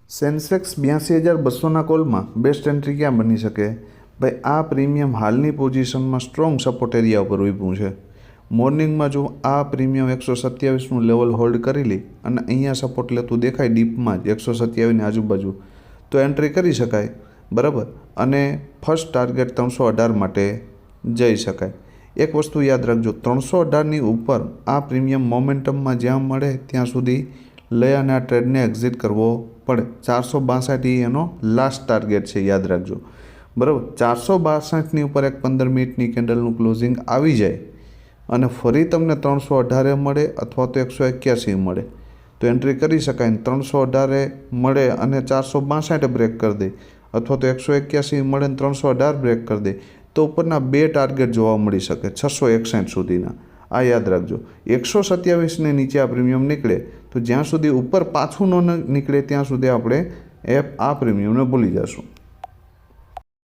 Sensex 82,200ના કોલમાં best entry ક્યાં બની શકે? ભાઈ, આ પ્રીમિયમ હાલની પોઝિશનમાં સ્ટ્રોંગ સપોર્ટ એરિયા ઉપર ઊભું છે. મોર્નિંગમાં જો આ પ્રીમિયમ 127નું લેવલ હોલ્ડ કરી લે અને અહીંયા સપોર્ટ લેતું દેખાય ડીપમાં જ 127ની આજુબાજુ, તો એન્ટ્રી કરી શકાય, બરાબર. અને ફર્સ્ટ ટાર્ગેટ 318 માટે જઈ શકાય. એક વસ્તુ યાદ રાખજો, 318ની ઉપર આ પ્રીમિયમ મોમેન્ટમમાં જ્યાં મળે ત્યાં સુધી લઈ અને આ ટ્રેડને એક્ઝિટ કરવો પડે. 462 એનો લાસ્ટ ટાર્ગેટ છે, યાદ રાખજો, બરાબર. 462ની ઉપર એક 15 મિનિટની કેન્ડલનું ક્લોઝિંગ આવી જાય અને ફરી તમને 318 મળે અથવા તો 181 મળે તો એન્ટ્રી કરી શકાય. 318 મળે અને 462 બ્રેક કરી દે અથવા તો 181 મળે અને 318 બ્રેક કરી દે તો ઉપરના બે ટાર્ગેટ જોવા મળી શકે 661 સુધીના. આ યાદ રાખજો. 127ને નીચે આ પ્રીમિયમ નીકળે તો જ્યાં સુધી ઉપર પાછું ન નીકળે ત્યાં સુધી આપણે આ પ્રીમિયમને ભૂલી જશું.